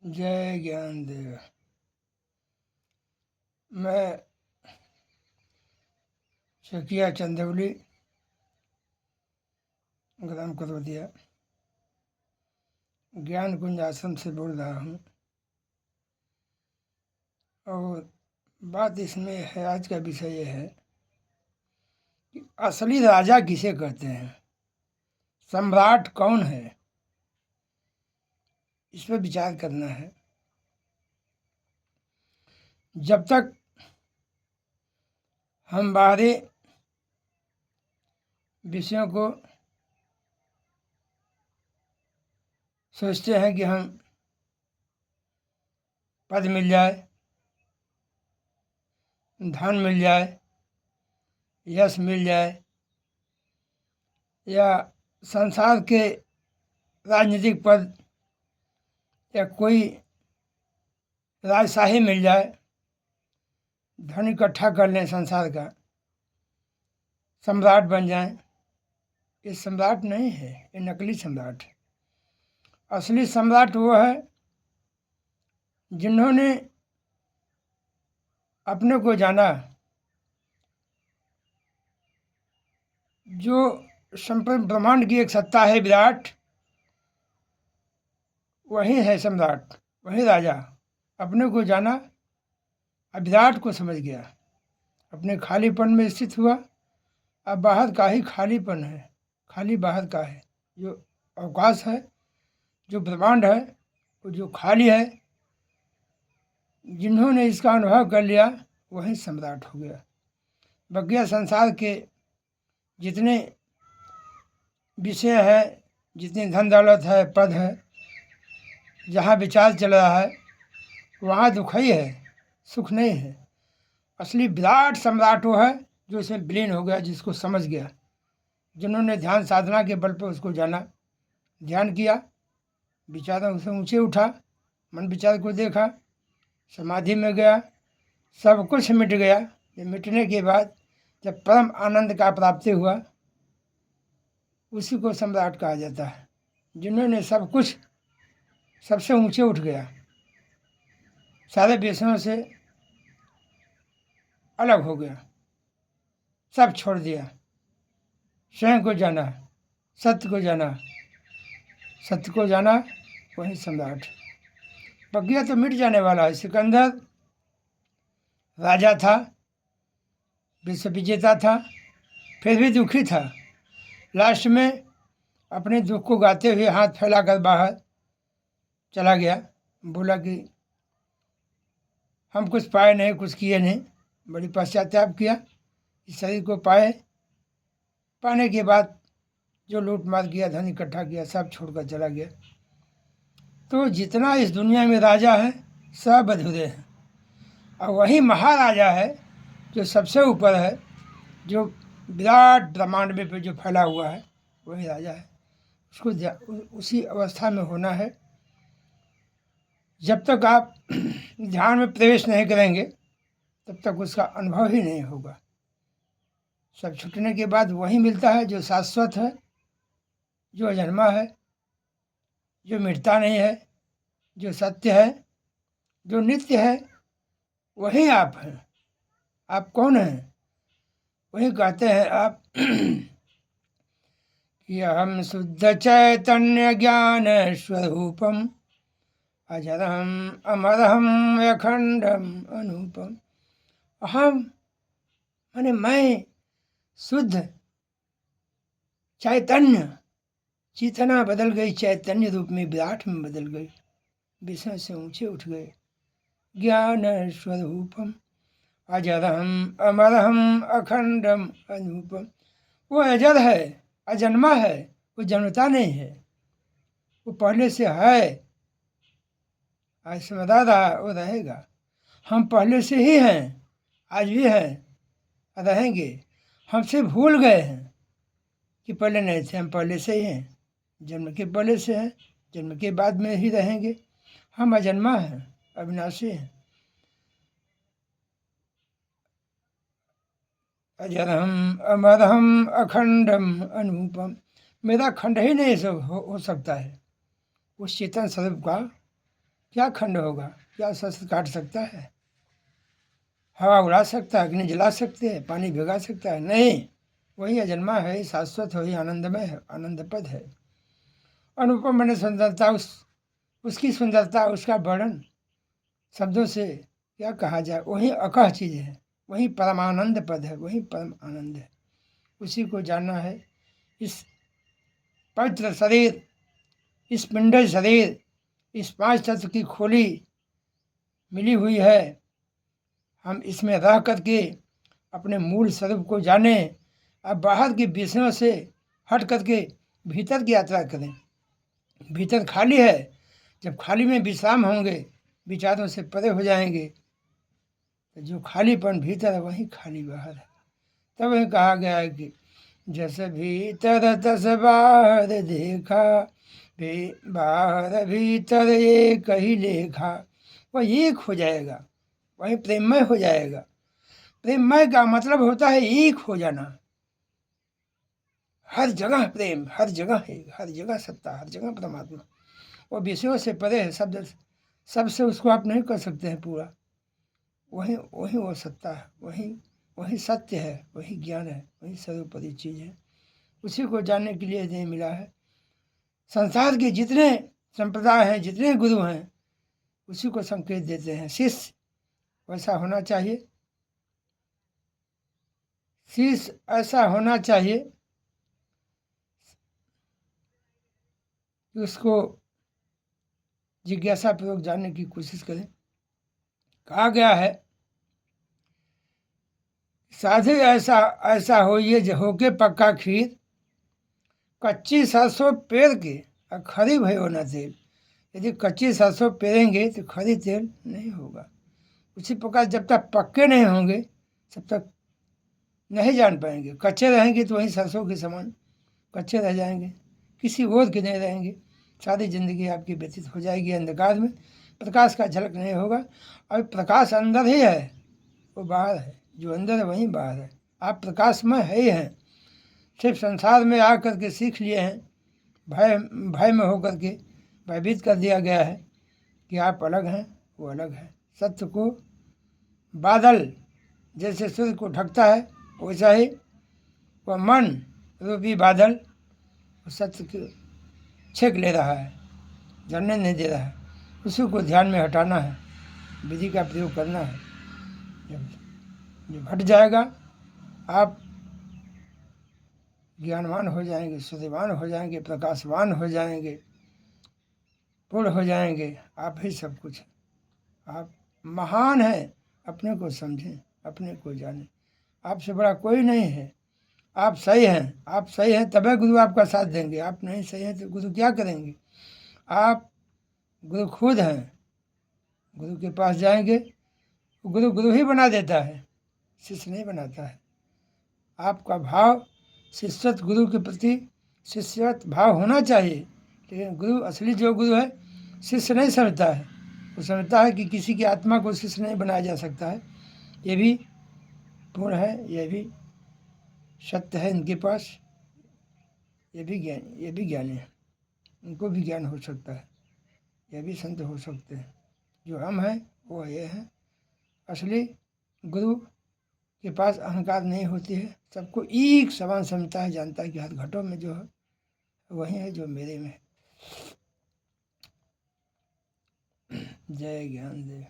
जय ज्ञानदेव। मैं शकिया चंदौली, ग्राम करवदिया, ज्ञान कुंज आश्रम से बोल रहा हूँ। और बात इसमें है, आज का विषय ये है कि असली राजा किसे कहते हैं, सम्राट कौन है, इस पर विचार करना है। जब तक हम बाहरी विषयों को सोचते हैं कि हम पद मिल जाए, धन मिल जाए, यश मिल जाए, या संसार के राजनीतिक पद या कोई राजशाही मिल जाए, धन इकट्ठा कर लें, संसार का सम्राट बन जाएं, ये सम्राट नहीं है, ये नकली सम्राट है। असली सम्राट वो है जिन्होंने अपने को जाना, जो संपूर्ण ब्रह्मांड की एक सत्ता है विराट, वही है सम्राट, वही राजा। अपने को जाना, विराट को समझ गया, अपने खालीपन में स्थित हुआ। अब बाहर का ही खालीपन है, खाली बाहर का है, जो अवकाश है, जो ब्रह्मांड है, वो जो खाली है, जिन्होंने इसका अनुभव कर लिया वही सम्राट हो गया। बकिया संसार के जितने विषय है, जितनी धन दौलत है, पद है, जहाँ विचार चल रहा है वहाँ दुख ही है, सुख नहीं है। असली विराट सम्राट वो है जो इसमें विलीन हो गया, जिसको समझ गया, जिन्होंने ध्यान साधना के बल पर उसको जाना, ध्यान किया, विचारों से ऊंचे उठा, मन विचार को देखा, समाधि में गया, सब कुछ मिट गया। ये मिटने के बाद जब परम आनंद का प्राप्ति हुआ, उसी को सम्राट कहा जाता है। जिन्होंने सब कुछ, सबसे ऊंचे उठ गया, सारे विषयों से अलग हो गया, सब छोड़ दिया, स्वयं को जाना, सत्य को जाना, सत्य को जाना, वही सम्राट। बकिया तो मिट जाने वाला है। सिकंदर राजा था, विश्व विजेता था, फिर भी दुखी था। लास्ट में अपने दुख को गाते हुए हाथ फैलाकर बाहर चला गया, बोला कि हम कुछ पाए नहीं, कुछ किए नहीं। बड़ी पश्चाताप किया, इस शरीर को पाने के बाद जो लूट मार किया, धन इकट्ठा किया, सब छोड़कर चला गया। तो जितना इस दुनिया में राजा है सब अधूरे हैं, और वही महाराजा है जो सबसे ऊपर है, जो विराट ब्रह्मांड में पे जो फैला हुआ है, वही राजा है। उसको उसी अवस्था में होना है। जब तक आप ध्यान में प्रवेश नहीं करेंगे तब तक उसका अनुभव ही नहीं होगा। सब छूटने के बाद वही मिलता है जो शाश्वत है, जो अजन्मा है, जो मिटता नहीं है, जो सत्य है, जो नित्य है, वही आप हैं। आप कौन हैं? वही कहते हैं आप कि हम शुद्ध चैतन्य ज्ञान स्वरूपम अजरम अमरहम अखंडम अनुपम। अहम माने मैं, शुद्ध चैतन्य, चेतना बदल गई, चैतन्य रूप में विराट में बदल गई, विषय से ऊंचे उठ गए। ज्ञान स्वरूपम अजरहम अमरहम अखंडम अनुपम। वो अजर है, अजन्मा है, वो जन्मता नहीं है, वो पहले से है, आज से बता रहा, वो रहेगा। हम पहले से ही हैं, आज भी हैं, रहेंगे। हमसे भूल गए हैं कि पहले नहीं थे, हम पहले से ही हैं, जन्म के पहले से हैं, जन्म के बाद में ही रहेंगे। हम अजन्मा हैं, अविनाशी हैं। अजरहम अमरहम अखंडम अनुपम। मेरा खंड ही नहीं हो सकता है उस चेतन स्वरूप का क्या खंड होगा? क्या शस्त्र काट सकता है? हवा उड़ा सकता है, अग्नि जला सकते हैं, पानी भिगा सकता है? नहीं, वही अजन्मा है, शाश्वत, वही आनंदमय है, आनंदपद है। अनुपम मैंने सुंदरता, उसकी सुंदरता, उसका वर्णन शब्दों से क्या कहा जाए। वही अकह चीज है, वही परमानंद पद है, वही परम आनंद है। उसी को जानना है। इस पवित्र शरीर, इस पिंडल शरीर, इस पांच तत्व की खोली मिली हुई है। हम इसमें रह करके अपने मूल स्वरूप को जाने। अब बाहर के विषयों से हट करके भीतर की यात्रा करें। भीतर खाली है, जब खाली में विश्राम होंगे, विचारों से परे हो जाएंगे, तो जो खालीपन भीतर है वही खाली बाहर है। तब वही कहा गया है कि जस भीतर तस बाहर देखा, बाहर भीतर एक ही लेखा। वह एक हो जाएगा, वही प्रेममय हो जाएगा। प्रेममय का मतलब होता है एक हो जाना। हर जगह प्रेम, हर जगह है, हर जगह सत्ता, हर जगह परमात्मा। वो विषयों से परे है, शब्द सबसे उसको आप नहीं कर सकते हैं पूरा। वही वही वो सत्ता है, वही वही सत्य है, वही ज्ञान है, वही सर्वोपरि चीज है। उसी को जानने के लिए देह मिला है। संसार के जितने संप्रदाय हैं, जितने गुरु हैं, उसी को संकेत देते हैं। शिष्य वैसा होना चाहिए, शिष्य ऐसा होना चाहिए कि उसको जिज्ञासा पूर्वक जानने की कोशिश करें। कहा गया है साधु ऐसा ऐसा होइए जो होके पक्का खीर, कच्ची सरसों पेर के और खरी भयो न तेल। यदि कच्ची सरसों पेरेंगे तो खरी तेल नहीं होगा। उसी प्रकार जब तक पक्के नहीं होंगे तब तक नहीं जान पाएंगे। कच्चे रहेंगे तो वहीं सरसों के समान कच्चे रह जाएंगे, किसी और के नहीं रहेंगे। सारी जिंदगी आपकी व्यतीत हो जाएगी अंधकार में, प्रकाश का झलक नहीं होगा। और प्रकाश अंदर ही है, वो बाहर है। जो अंदर है वहीं बाहर है। आप प्रकाशमय है ही हैं। सिर्फ संसार में आ करके सीख लिए हैं, भय भय में होकर के भयभीत कर दिया गया है कि आप अलग हैं, वो अलग है। सत्य को बादल जैसे सूर्य को ढकता है, वैसा ही वह मन रूपी बादल सत्य को छेक ले रहा है, जानने नहीं दे रहा है। उसी को ध्यान में हटाना है, विधि का प्रयोग करना है। जब हट जाएगा आप ज्ञानवान हो जाएंगे, सूर्यवान हो जाएंगे, प्रकाशवान हो जाएंगे, पूर्ण हो जाएंगे। आप ही सब कुछ। आप महान हैं, अपने को समझें, अपने को जानें। आपसे बड़ा कोई नहीं है। आप सही हैं, आप सही हैं तभी गुरु आपका साथ देंगे। आप नहीं सही हैं तो गुरु क्या करेंगे? आप गुरु खुद हैं। गुरु के पास जाएंगे, गुरु गुरु ही बना देता है, शिष्य नहीं बनाता है। आपका भाव शिष्यत गुरु के प्रति शिष्यत भाव होना चाहिए। लेकिन गुरु असली जो गुरु है शिष्य नहीं समझता है। वो समझता है कि किसी की आत्मा को शिष्य नहीं बनाया जा सकता है। ये भी पूर्ण है, ये भी सत्य है इनके पास। ये भी ज्ञानी है, उनको भी ज्ञान हो सकता है। ये भी संत हो सकते हैं। जो हम हैं वो ये हैं। असली गुरु के पास अहंकार नहीं होती है। सबको एक समान समझता है, जानता है कि हर घटों में जो है वही है जो मेरे में है। जय ज्ञान देव।